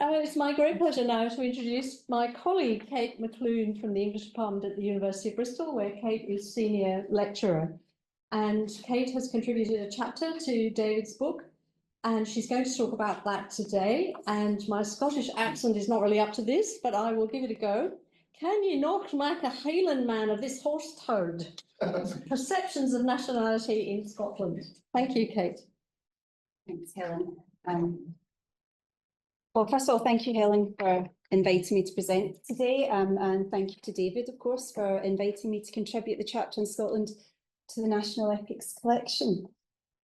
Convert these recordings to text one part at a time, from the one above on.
It's my great pleasure now to introduce my colleague, Kate McClune from the English Department at the University of Bristol, where Kate is Senior Lecturer. And Kate has contributed a chapter to David's book, and she's going to talk about that today. And my Scottish accent is not really up to this, but I will give it a go. Can you nocht mak a heilandman of this horse turd? Perceptions of nationality in Scotland. Thank you, Kate. Thanks, Helen. Well, first of all, thank you, Helen, for inviting me to present today, and thank you to David, of course, for inviting me to contribute the chapter on Scotland to the National Epics collection.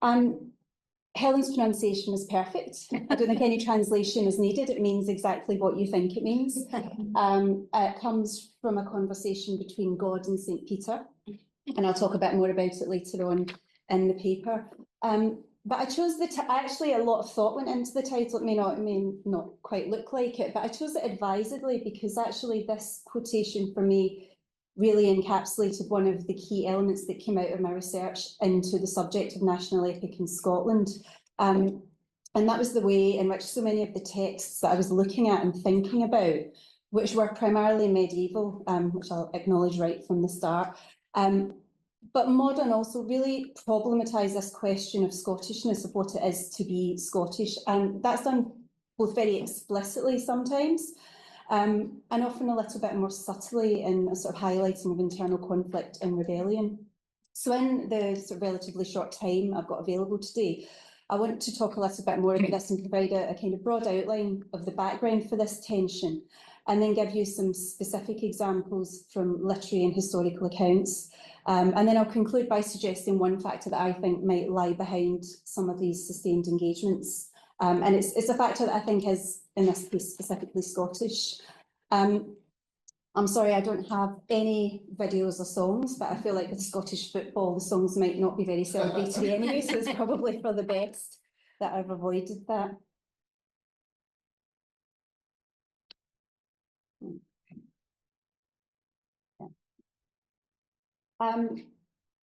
Helen's pronunciation was perfect. I don't think any translation is needed. It means exactly what you think it means. It comes from a conversation between God and St. Peter, and I'll talk a bit more about it later on in the paper. But I chose actually a lot of thought went into the title. It may not quite look like it, but I chose it advisedly because actually this quotation for me really encapsulated one of the key elements that came out of my research into the subject of national epic in Scotland. And that was the way in which so many of the texts that I was looking at and thinking about, which were primarily medieval, which I'll acknowledge right from the start, but modern also really problematise this question of Scottishness, of what it is to be Scottish. And that's done both very explicitly sometimes, and often a little bit more subtly in a sort of highlighting of internal conflict and rebellion. So in the sort of relatively short time I've got available today, I want to talk a little bit more about this and provide a kind of broad outline of the background for this tension, and then give you some specific examples from literary and historical accounts. And then I'll conclude by suggesting one factor that I think might lie behind some of these sustained engagements. And it's a factor that I think is, in this case, specifically Scottish. I'm sorry, I don't have any videos or songs, but I feel like with Scottish football, the songs might not be very celebratory anyway, so it's probably for the best that I've avoided that.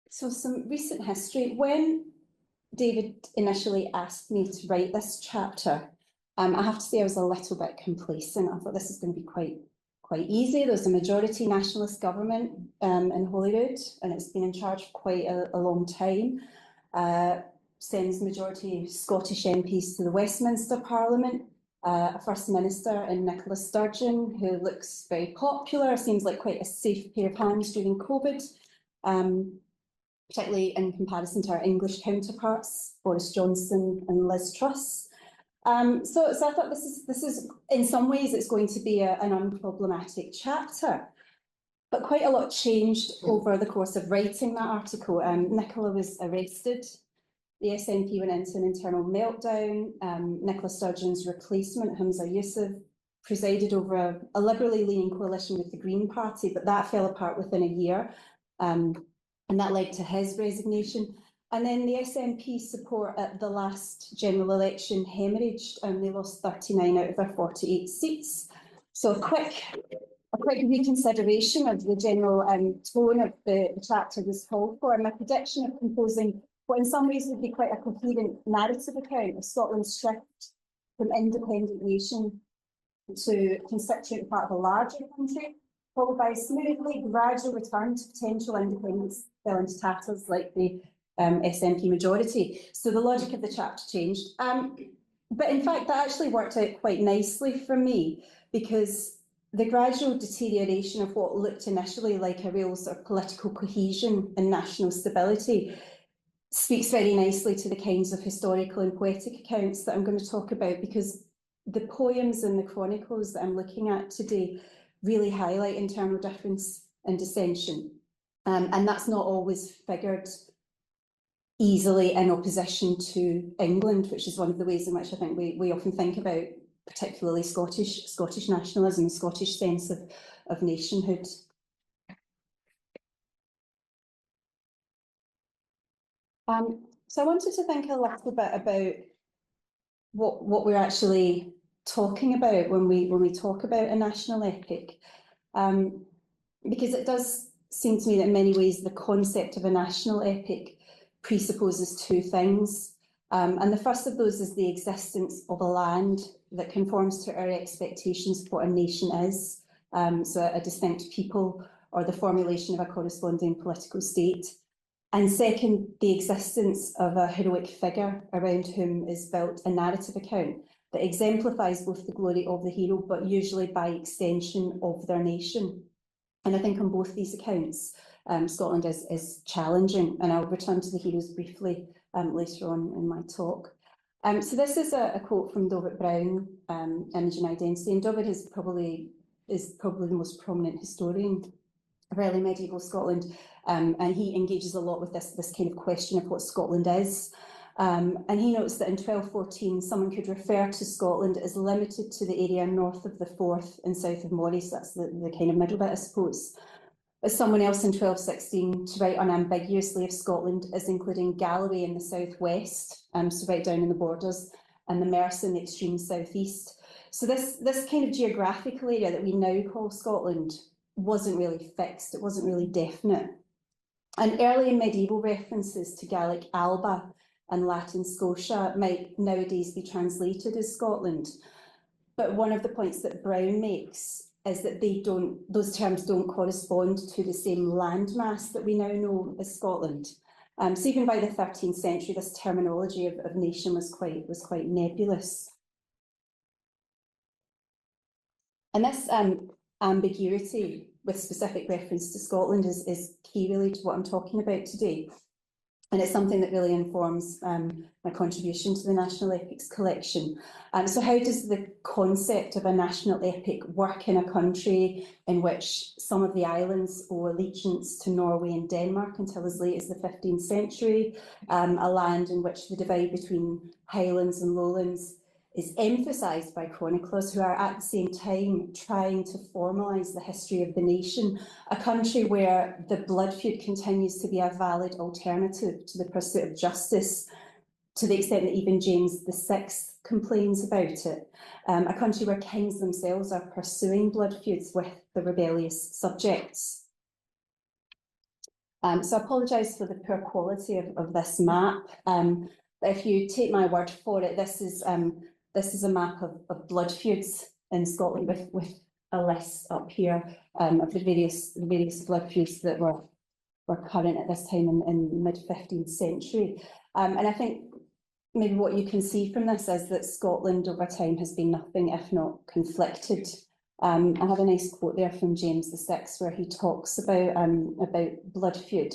So some recent history. When David initially asked me to write this chapter, I have to say I was a little bit complacent. I thought this is going to be quite easy. There's a majority nationalist government in Holyrood, and it's been in charge for quite a long time. Sends majority Scottish MPs to the Westminster Parliament. A First Minister in Nicola Sturgeon, who looks very popular, seems like quite a safe pair of hands during COVID. Particularly in comparison to our English counterparts, Boris Johnson and Liz Truss. So I thought this is in some ways it's going to be an unproblematic chapter, but quite a lot changed over the course of writing that article. Nicola was arrested. The SNP went into an internal meltdown. Nicola Sturgeon's replacement, Humza Yousaf, presided over a liberally leaning coalition with the Green Party, but that fell apart within a year. And that led to his resignation. And then the SNP support at the last general election hemorrhaged, and they lost 39 out of their 48 seats. So a quick reconsideration of the general tone of the chapter was called for, and my prediction of composing what in some ways would be quite a coherent narrative account of Scotland's shift from independent nation to constituent part of a larger country, followed by a smoothly gradual return to potential independence, fell into tatters like the SNP majority. So the logic of the chapter changed. But in fact, that actually worked out quite nicely for me, because the gradual deterioration of what looked initially like a real sort of political cohesion and national stability speaks very nicely to the kinds of historical and poetic accounts that I'm going to talk about, because the poems and the chronicles that I'm looking at today really highlight internal difference and dissension. And that's not always figured easily in opposition to England, which is one of the ways in which I think we often think about particularly Scottish nationalism, the Scottish sense of nationhood. So I wanted to think a little bit about what we're actually talking about when we talk about a national epic, because it does seem to me that in many ways the concept of a national epic presupposes two things, and the first of those is the existence of a land that conforms to our expectations of what a nation is, so a distinct people or the formulation of a corresponding political state. And second, the existence of a heroic figure around whom is built a narrative account that exemplifies both the glory of the hero, but usually by extension of their nation. And I think on both these accounts, Scotland is challenging, and I'll return to the heroes briefly later on in my talk. So this is a quote from David Brown, Image and Identity, and David is probably the most prominent historian of early medieval Scotland, and he engages a lot with this kind of question of what Scotland is. And he notes that in 1214, someone could refer to Scotland as limited to the area north of the Forth and south of Moray, so that's the kind of middle bit, I suppose. But someone else in 1216 to write unambiguously of Scotland as including Galloway in the southwest, so right down in the borders, and the Merse in the extreme southeast. So this kind of geographical area that we now call Scotland wasn't really fixed, it wasn't really definite. And early medieval references to Gaelic Alba and Latin Scotia might nowadays be translated as Scotland. But one of the points that Brown makes is that those terms don't correspond to the same landmass that we now know as Scotland. So even by the 13th century, this terminology of nation was quite nebulous. And this ambiguity with specific reference to Scotland is key really to what I'm talking about today. And it's something that really informs my contribution to the National Epics collection. So how does the concept of a national epic work in a country in which some of the islands owe allegiance to Norway and Denmark until as late as the 15th century, a land in which the divide between highlands and lowlands is emphasised by chroniclers who are at the same time trying to formalise the history of the nation, a country where the blood feud continues to be a valid alternative to the pursuit of justice, to the extent that even James VI complains about it, a country where kings themselves are pursuing blood feuds with the rebellious subjects. So I apologise for the poor quality of this map, but if you take my word for it, this is a map of blood feuds in Scotland with a list up here of the various blood feuds that were current at this time in the mid-15th century. And I think maybe what you can see from this is that Scotland over time has been nothing if not conflicted. I have a nice quote there from James VI where he talks about blood feud.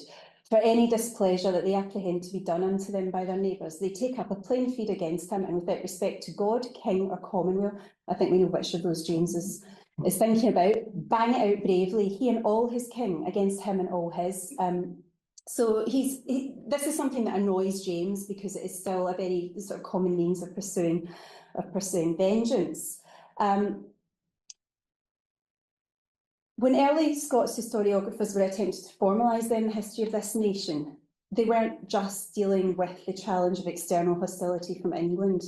For any displeasure that they apprehend to be done unto them by their neighbours, they take up a plain feud against him, and without respect to God, king, or commonwealth, I think we know which of those James is thinking about, bang it out bravely, he and all his king, against him and all his. So this is something that annoys James because it is still a very sort of common means of pursuing vengeance. When early Scots historiographers were attempting to formalise then the history of this nation, they weren't just dealing with the challenge of external hostility from England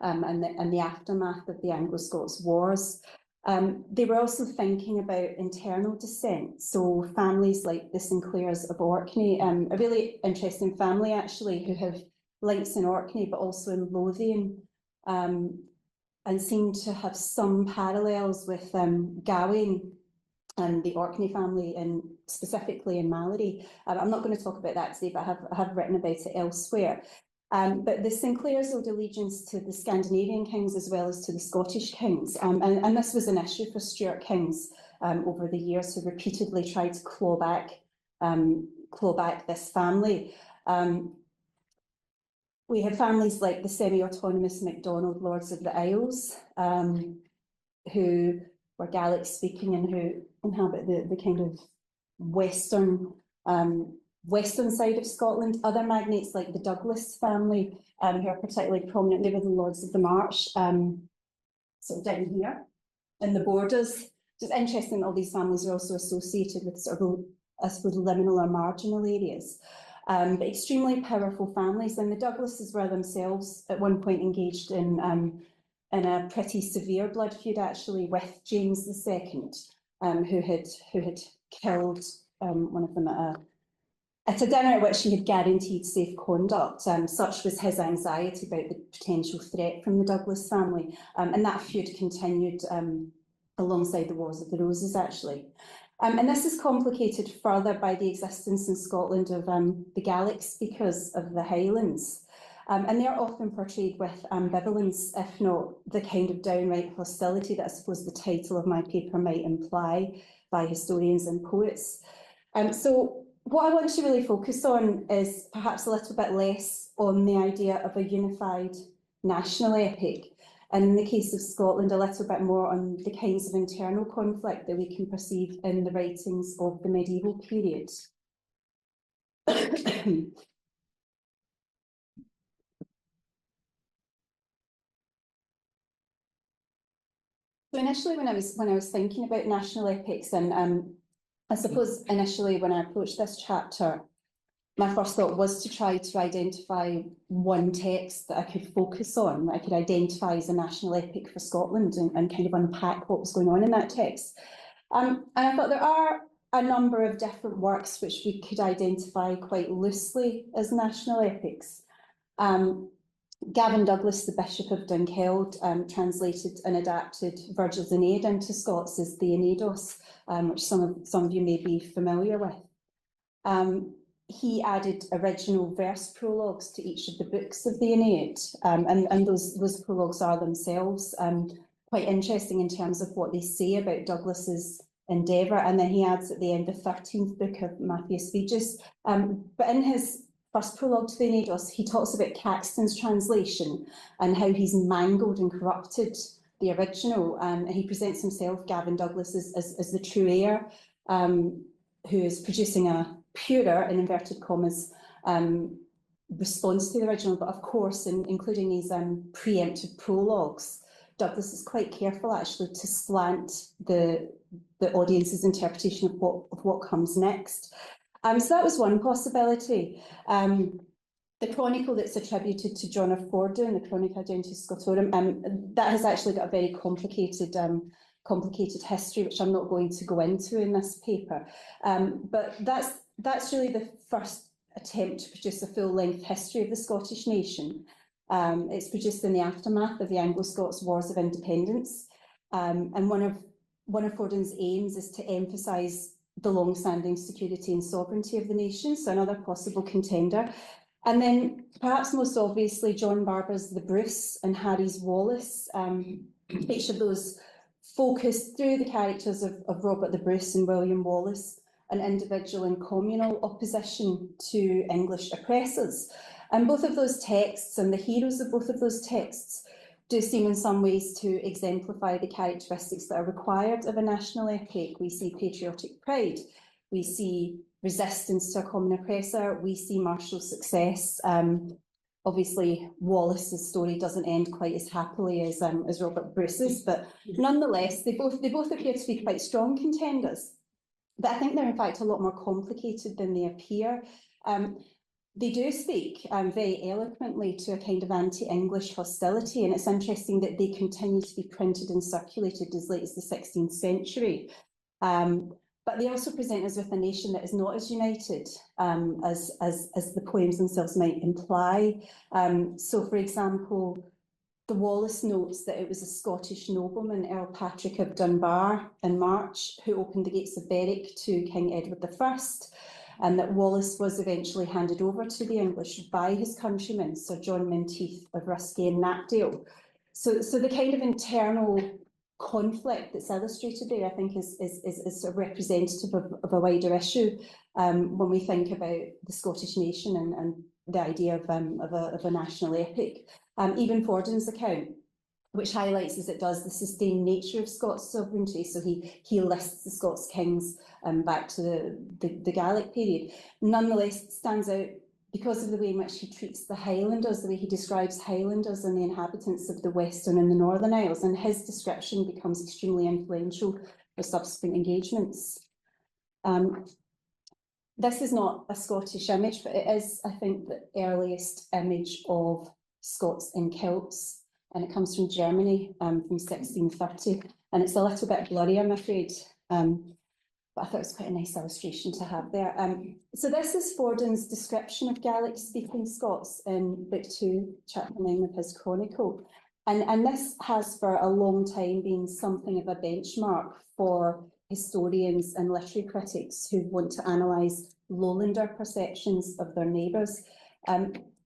and the aftermath of the Anglo-Scots Wars. They were also thinking about internal dissent. So families like the Sinclairs of Orkney, a really interesting family actually, who have links in Orkney but also in Lothian, and seem to have some parallels with Gawain and the Orkney family, and specifically in Mallory. I'm not going to talk about that today, but I have written about it elsewhere. But the Sinclairs owed allegiance to the Scandinavian kings as well as to the Scottish kings, and this was an issue for Stuart kings over the years, who repeatedly tried to claw back this family. We have families like the semi-autonomous MacDonald Lords of the Isles, who were Gaelic speaking and who inhabit the kind of western side of Scotland. Other magnates like the Douglas family, who are particularly prominent, they were the Lords of the March, sort of down here in the borders. It's interesting that all these families are also associated with sort of, I suppose, liminal or marginal areas. But extremely powerful families, and the Douglases were themselves at one point engaged in a pretty severe blood feud actually with James II, who had killed one of them at at a dinner at which he had guaranteed safe conduct. Such was his anxiety about the potential threat from the Douglas family, and that feud continued alongside the Wars of the Roses, actually. And this is complicated further by the existence in Scotland of the Gaelic speakers of the Highlands. And they are often portrayed with ambivalence, if not the kind of downright hostility that I suppose the title of my paper might imply by historians and poets. So what I want to really focus on is perhaps a little bit less on the idea of a unified national epic, and in the case of Scotland, a little bit more on the kinds of internal conflict that we can perceive in the writings of the medieval period. So initially, when I was thinking about national epics, and I suppose initially when I approached this chapter, my first thought was to try to identify one text that I could focus on, that I could identify as a national epic for Scotland, and kind of unpack what was going on in that text. And I thought there are a number of different works which we could identify quite loosely as national epics. Gavin Douglas, the Bishop of Dunkeld, translated and adapted Virgil's Aeneid into Scots as the Aeneidos, which some of you may be familiar with. He added original verse prologues to each of the books of the Aeneid, and those prologues are themselves quite interesting in terms of what they say about Douglas's endeavour. And then he adds at the end the 13th book of Matthias Vigus. But in his first prologue to the Aeneidos, he talks about Caxton's translation and how he's mangled and corrupted the original. And he presents himself, Gavin Douglas, as the true heir, who is producing a purer, in inverted commas, response to the original. But of course, including these preemptive prologues, Douglas is quite careful actually to slant the audience's interpretation of what comes next. So that was one possibility. The chronicle that's attributed to John of Fordun, the Chronica Aedentis Scotorum, that has actually got a very complicated history, which I'm not going to go into in this paper. But that's really the first attempt to produce a full-length history of the Scottish nation. It's produced in the aftermath of the Anglo-Scots Wars of Independence, and one of Fordun's aims is to emphasise the long-standing security and sovereignty of the nation, so another possible contender. And then, perhaps most obviously, John Barber's The Bruce and Harry's Wallace, each of those focused through the characters of Robert the Bruce and William Wallace, an individual and communal opposition to English oppressors. And both of those texts, and the heroes of both of those texts, do seem in some ways to exemplify the characteristics that are required of a national epic. We see patriotic pride, we see resistance to a common oppressor, we see martial success. Obviously, Wallace's story doesn't end quite as happily as Robert Bruce's, but nonetheless, they both appear to be quite strong contenders. But I think they're in fact a lot more complicated than they appear. They do speak very eloquently to a kind of anti-English hostility, and it's interesting that they continue to be printed and circulated as late as the 16th century. But they also present us with a nation that is not as united as the poems themselves might imply. So, for example, the Wallace notes that it was a Scottish nobleman, Earl Patrick of Dunbar, in March, who opened the gates of Berwick to King Edward I, and that Wallace was eventually handed over to the English by his countrymen, Sir John Menteith of Ruskay and Knapdale. So the kind of internal conflict that's illustrated there, I think, is sort of representative of a wider issue when we think about the Scottish nation and the idea of a national epic. Even Fordun's account, which highlights, as it does, the sustained nature of Scots sovereignty. So he lists the Scots kings back to the Gaelic period. Nonetheless, it stands out because of the way in which he treats the Highlanders, the way he describes Highlanders and the inhabitants of the Western and the Northern Isles, and his description becomes extremely influential for subsequent engagements. This is not a Scottish image, but it is, I think, the earliest image of Scots in kilts, and it comes from Germany from 1630, and it's a little bit blurry, I'm afraid. but I thought it was quite a nice illustration to have there. So this is Fordon's description of Gaelic-speaking Scots in Book 2, Chapter 9 of his Chronicle. And this has for a long time been something of a benchmark for historians and literary critics who want to analyse lowlander perceptions of their neighbours.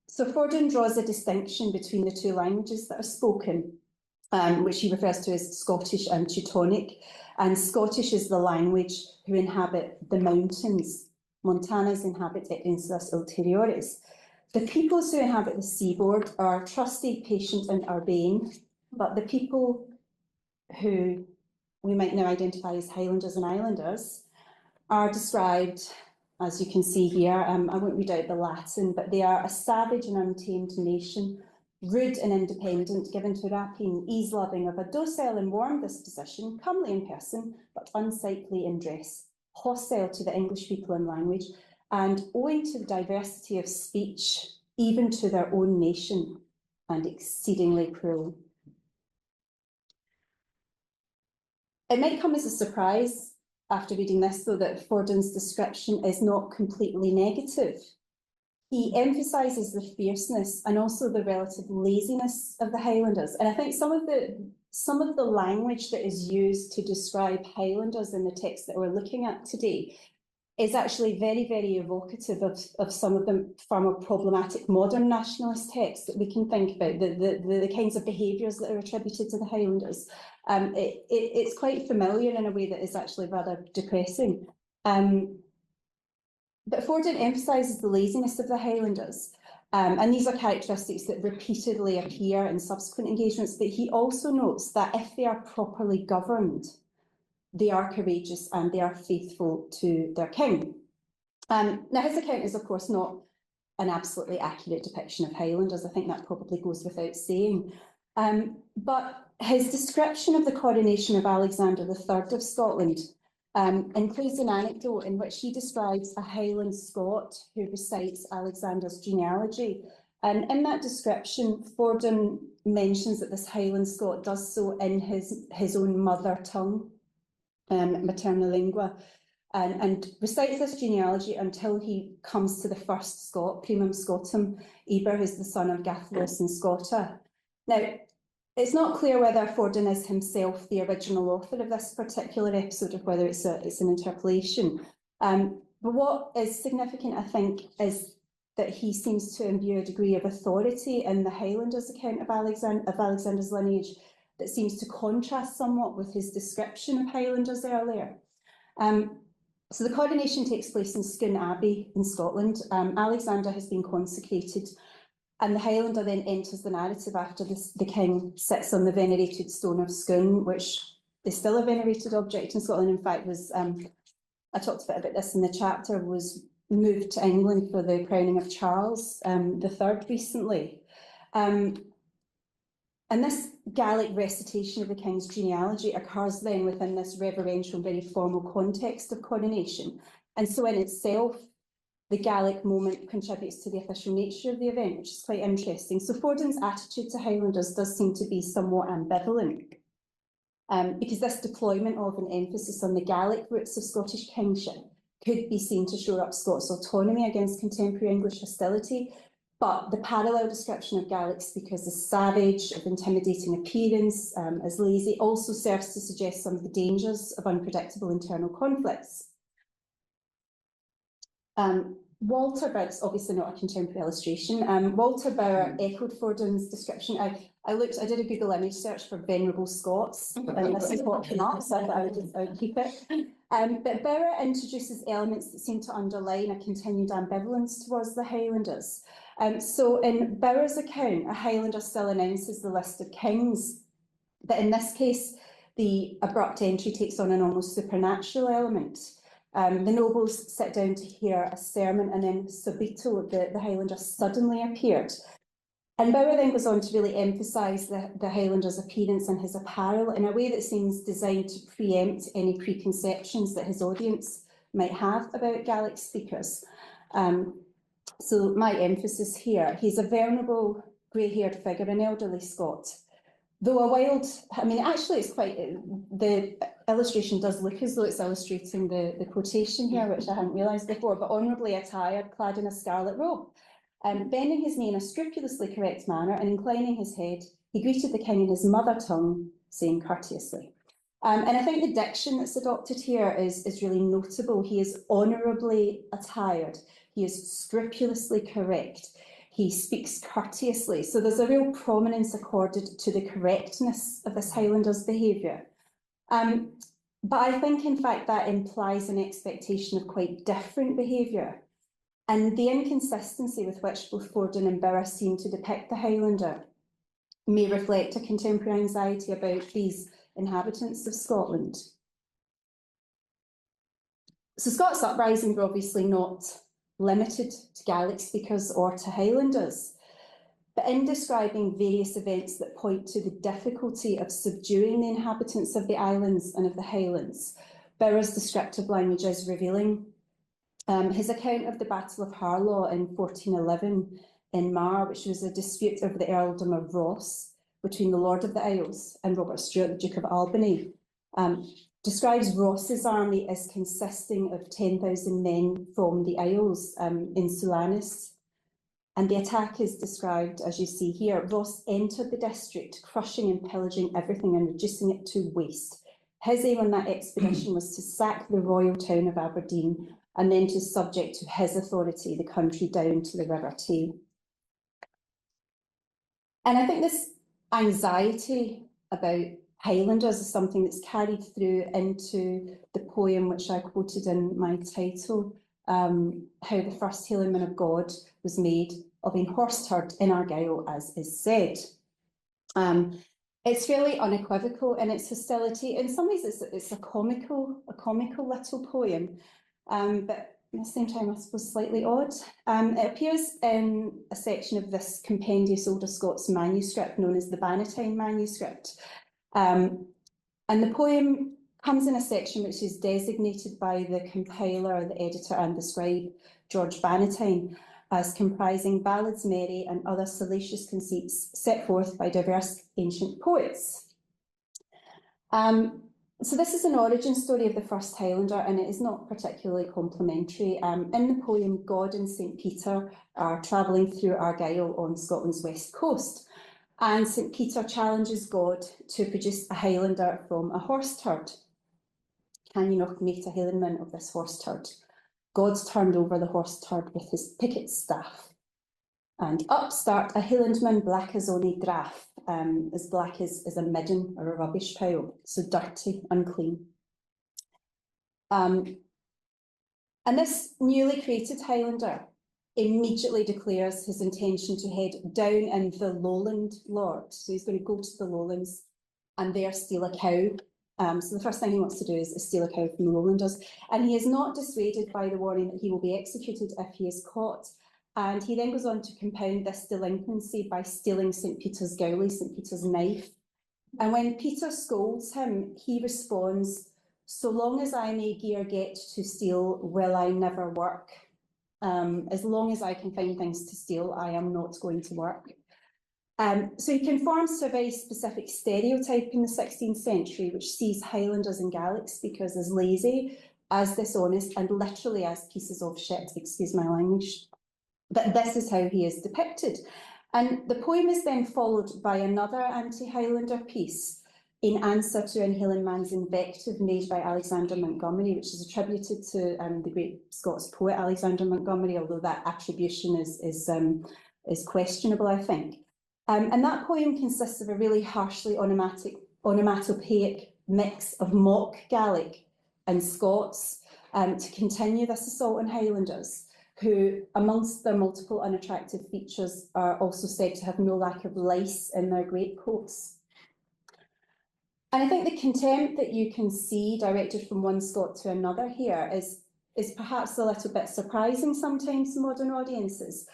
So Fordon draws a distinction between the two languages that are spoken, which he refers to as Scottish and Teutonic. And Scottish is the language who inhabit the mountains. Montanas inhabit insulas ulteriores. The peoples who inhabit the seaboard are trusty, patient and urbane, but the people who we might now identify as Highlanders and Islanders are described, as you can see here, I won't read out the Latin, but they are a savage and untamed nation, rude and independent, given to rapine, ease-loving, of a docile and warm disposition, comely in person, but unsightly in dress, hostile to the English people and language, and owing to the diversity of speech, even to their own nation, and exceedingly cruel. It might come as a surprise after reading this, though, that Fordon's description is not completely negative. He emphasises the fierceness and also the relative laziness of the Highlanders. And I think some of the language that is used to describe Highlanders in the text that we're looking at today is actually very, very evocative of some of the far more problematic modern nationalist texts that we can think about, the kinds of behaviours that are attributed to the Highlanders. It's quite familiar in a way that is actually rather depressing. But Fordon emphasises the laziness of the Highlanders, and these are characteristics that repeatedly appear in subsequent engagements, but he also notes that if they are properly governed, they are courageous and they are faithful to their king. Now, his account is, of course, not an absolutely accurate depiction of Highlanders. I think that probably goes without saying. But his description of the coronation of Alexander III of Scotland includes an anecdote in which he describes a Highland Scot who recites Alexander's genealogy. And in that description, Fordon mentions that this Highland Scot does so in his own mother tongue, materna lingua, and recites this genealogy until he comes to the first Scot, primum Scotum, Eber, who's the son of Gathalos and Scotta. Now, it's not clear whether Fordon is himself the original author of this particular episode or whether it's an interpolation. But what is significant, I think, is that he seems to imbue a degree of authority in the Highlanders' account of Alexander's lineage that seems to contrast somewhat with his description of Highlanders earlier. So the coronation takes place in Scone Abbey in Scotland. Alexander has been consecrated, and the Highlander then enters the narrative after the king sits on the venerated stone of Scone, which is still a venerated object in Scotland. In fact, was I talked a bit about this in the chapter, was moved to England for the crowning of Charles III recently. And this Gaelic recitation of the king's genealogy occurs then within this reverential, very formal context of coronation. And so in itself, the Gaelic moment contributes to the official nature of the event, which is quite interesting. So Fordon's attitude to Highlanders does seem to be somewhat ambivalent, because this deployment of an emphasis on the Gaelic roots of Scottish kingship could be seen to shore up Scots' autonomy against contemporary English hostility. But the parallel description of Gaelic speakers as savage, of intimidating appearance, as lazy, also serves to suggest some of the dangers of unpredictable internal conflicts. Walter Bauer, it's obviously not a contemporary illustration. Walter Bauer echoed Fordon's description. I did a Google image search for venerable Scots, and this is what came up, so I thought I would keep it. But Bauer introduces elements that seem to underline a continued ambivalence towards the Highlanders. So in Bauer's account, a Highlander still announces the list of kings, but in this case, the abrupt entry takes on an almost supernatural element. The nobles sit down to hear a sermon, and then subito, the Highlander suddenly appeared. And Bauer then goes on to really emphasise the Highlander's appearance and his apparel in a way that seems designed to preempt any preconceptions that his audience might have about Gaelic speakers. So my emphasis here, he's a venerable grey-haired figure, an elderly Scot. Though a wild, I mean, actually it's quite, illustration does look as though it's illustrating the quotation here, which I hadn't realised before, but honourably attired, clad in a scarlet robe. Bending his knee in a scrupulously correct manner and inclining his head, he greeted the king in his mother tongue, saying courteously. And I think the diction that's adopted here is really notable. He is honourably attired. He is scrupulously correct. He speaks courteously. So there's a real prominence accorded to the correctness of this Highlander's behaviour. But I think, in fact, that implies an expectation of quite different behaviour. And the inconsistency with which both Forden and Bauer seem to depict the Highlander may reflect a contemporary anxiety about these inhabitants of Scotland. So Scots uprising were obviously not limited to Gaelic speakers or to Highlanders, but in describing various events that point to the difficulty of subduing the inhabitants of the islands and of the Highlands, Bauer's descriptive language is revealing. His account of the Battle of Harlaw in 1411 in Mar, which was a dispute over the earldom of Ross between the Lord of the Isles and Robert Stewart, the Duke of Albany, describes Ross's army as consisting of 10,000 men from the Isles in Sulanis. And the attack is described, as you see here. Ross entered the district, crushing and pillaging everything and reducing it to waste. His aim on that expedition was to sack the royal town of Aberdeen and then to subject to his authority the country down to the River Tay. And I think this anxiety about Highlanders is something that's carried through into the poem which I quoted in my title, how the first heilandman of God was made of a horse turd in Argyll, as is said. It's fairly unequivocal in its hostility. In some ways, it's a comical little poem, but at the same time, I suppose, slightly odd. It appears in a section of this compendious Older Scots manuscript known as the Bannatyne manuscript. And the poem comes in a section which is designated by the compiler, the editor and the scribe, George Bannatyne, as comprising ballads merry and other salacious conceits set forth by diverse ancient poets. So this is an origin story of the first Highlander, and it is not particularly complimentary. In the poem, God and St Peter are travelling through Argyll on Scotland's west coast, and St Peter challenges God to produce a Highlander from a horse turd. Can you not make a Heilandman of this horse turd? God's turned over the horse turd with his picket staff, and up start a Heilandman black as ony draf, as black as a midden or a rubbish pile, so dirty, unclean. And this newly created Highlander immediately declares his intention to head down in the lowland lord. So he's going to go to the lowlands and there steal a cow. So the first thing he wants to do is steal a cow from the lowlanders. And he is not dissuaded by the warning that he will be executed if he is caught. And he then goes on to compound this delinquency by stealing St Peter's gowlie, St Peter's knife. And when Peter scolds him, he responds, "So long as I may gear get to steal, will I never work. As long as I can find things to steal, I am not going to work." So he conforms to a very specific stereotype in the 16th century, which sees Highlanders and Gaelic speakers as lazy, as dishonest, and literally as pieces of shit, excuse my language. But this is how he is depicted. And the poem is then followed by another anti-Highlander piece in answer to an Heilandman's invective made by Alexander Montgomery, which is attributed to the great Scots poet Alexander Montgomery, although that attribution is questionable, I think. And that poem consists of a really harshly onomatopoeic mix of mock Gaelic and Scots to continue this assault on Highlanders, who, amongst their multiple unattractive features, are also said to have no lack of lice in their greatcoats. And I think the contempt that you can see directed from one Scot to another here is perhaps a little bit surprising sometimes to modern audiences.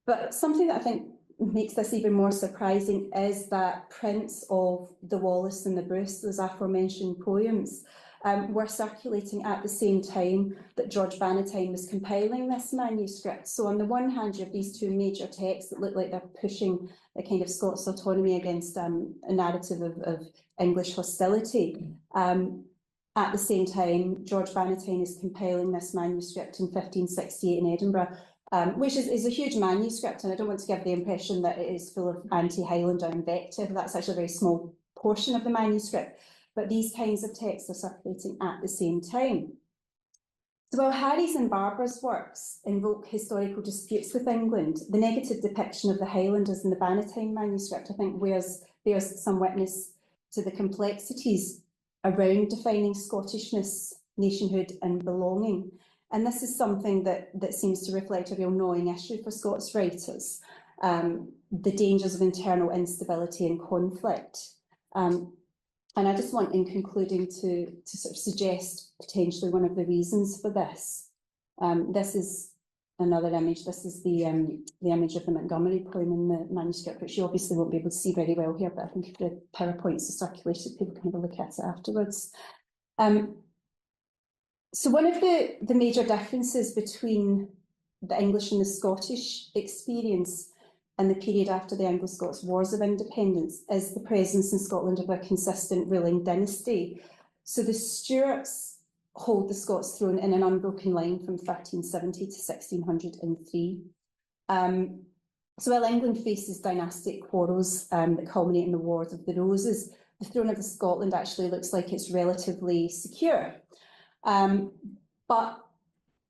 But something that I think makes this even more surprising is that prints of the Wallace and the Bruce, those aforementioned poems, were circulating at the same time that George Bannatyne was compiling this manuscript. So on the one hand, you have these two major texts that look like they're pushing a kind of Scots autonomy against a narrative of English hostility. At the same time, George Bannatyne is compiling this manuscript in 1568 in Edinburgh, which is a huge manuscript, and I don't want to give the impression that it is full of anti-Highlander invective. That's actually a very small portion of the manuscript. But these kinds of texts are circulating at the same time. So while Harry's and Barbara's works invoke historical disputes with England, the negative depiction of the Highlanders in the Bannatyne manuscript, I think, bears some witness to the complexities around defining Scottishness, nationhood and belonging. And this is something that seems to reflect a real gnawing issue for Scots writers, the dangers of internal instability and conflict. And I just want, in concluding, to sort of suggest potentially one of the reasons for this. This is another image. This is the image of the Montgomery poem in the manuscript, which you obviously won't be able to see very well here, but I think if the PowerPoints are circulated, people can have a look at it afterwards. So one of the major differences between the English and the Scottish experience and the period after the Anglo-Scots Wars of Independence is the presence in Scotland of a consistent ruling dynasty. So the Stuarts hold the Scots throne in an unbroken line from 1370 to 1603. So while England faces dynastic quarrels that culminate in the Wars of the Roses, the throne of Scotland actually looks like it's relatively secure. But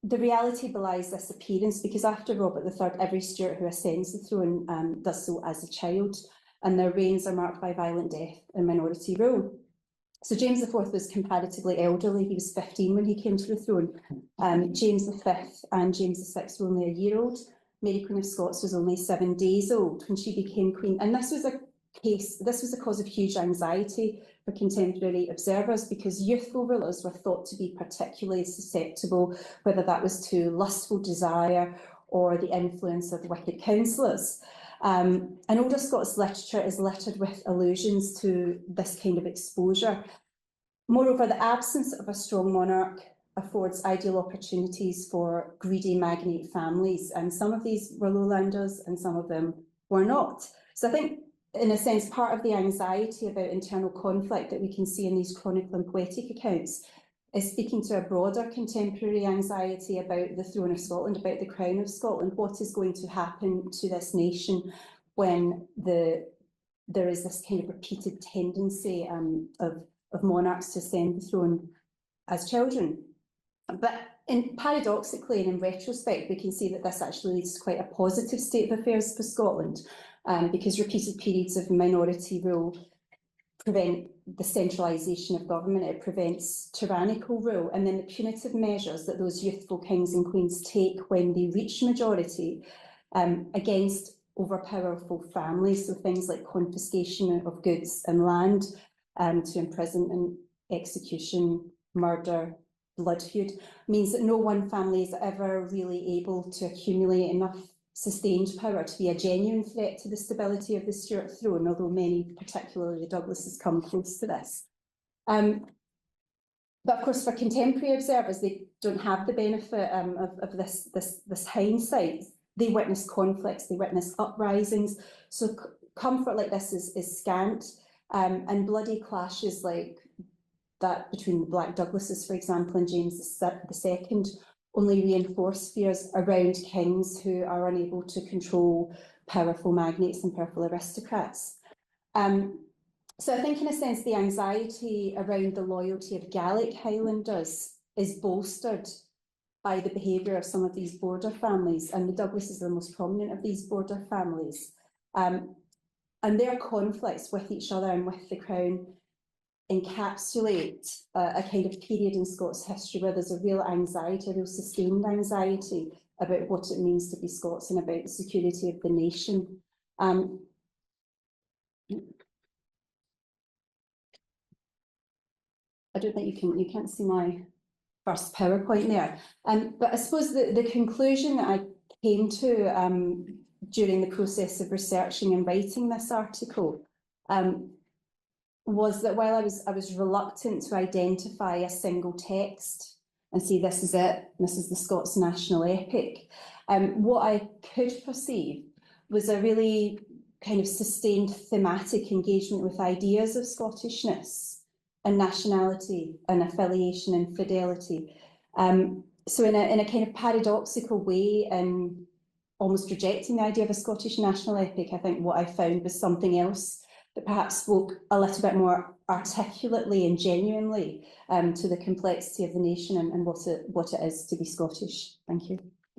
the reality belies this appearance, because after Robert III, every Stuart who ascends the throne does so as a child, and their reigns are marked by violent death and minority rule. So James IV was comparatively elderly. He was 15 when he came to the throne. James V and James VI were only a year old. Mary Queen of Scots was only 7 days old when she became queen. And this was a cause of huge anxiety for contemporary observers, because youthful rulers were thought to be particularly susceptible, whether that was to lustful desire or the influence of wicked counsellors. And older Scots literature is littered with allusions to this kind of exposure. Moreover, the absence of a strong monarch affords ideal opportunities for greedy magnate families, and some of these were lowlanders and some of them were not. So I think, in a sense, part of the anxiety about internal conflict that we can see in these chronicle and poetic accounts is speaking to a broader contemporary anxiety about the throne of Scotland, about the crown of Scotland. What is going to happen to this nation when there is this kind of repeated tendency of monarchs to ascend the throne as children? But paradoxically and in retrospect, we can see that this actually leads to quite a positive state of affairs for Scotland, because repeated periods of minority rule prevent the centralisation of government, it prevents tyrannical rule, and then the punitive measures that those youthful kings and queens take when they reach majority against overpowerful families, so things like confiscation of goods and land, to imprisonment, execution, murder, blood feud, means that no one family is ever really able to accumulate enough sustained power to be a genuine threat to the stability of the Stuart throne, although many, particularly the Douglases, come close to this. But of course, for contemporary observers, they don't have the benefit of this hindsight. They witness conflicts, they witness uprisings, so comfort like this is scant, and bloody clashes like that between the Black Douglases, for example, and James II, only reinforce fears around kings who are unable to control powerful magnates and powerful aristocrats. So I think, in a sense, the anxiety around the loyalty of Gaelic Highlanders is bolstered by the behaviour of some of these border families, and the Douglases are the most prominent of these border families. And their conflicts with each other and with the Crown encapsulate a kind of period in Scots history where there's a real anxiety, a real sustained anxiety about what it means to be Scots and about the security of the nation. I don't think you can't see my first PowerPoint there. But I suppose the conclusion that I came to during the process of researching and writing this article was that while I was reluctant to identify a single text and say this is it, this is the Scots national epic, what I could perceive was a really kind of sustained thematic engagement with ideas of Scottishness and nationality and affiliation and fidelity. So in a kind of paradoxical way, and almost rejecting the idea of a Scottish national epic, I think what I found was something else that perhaps spoke a little bit more articulately and genuinely to the complexity of the nation and what it is to be Scottish. Thank you.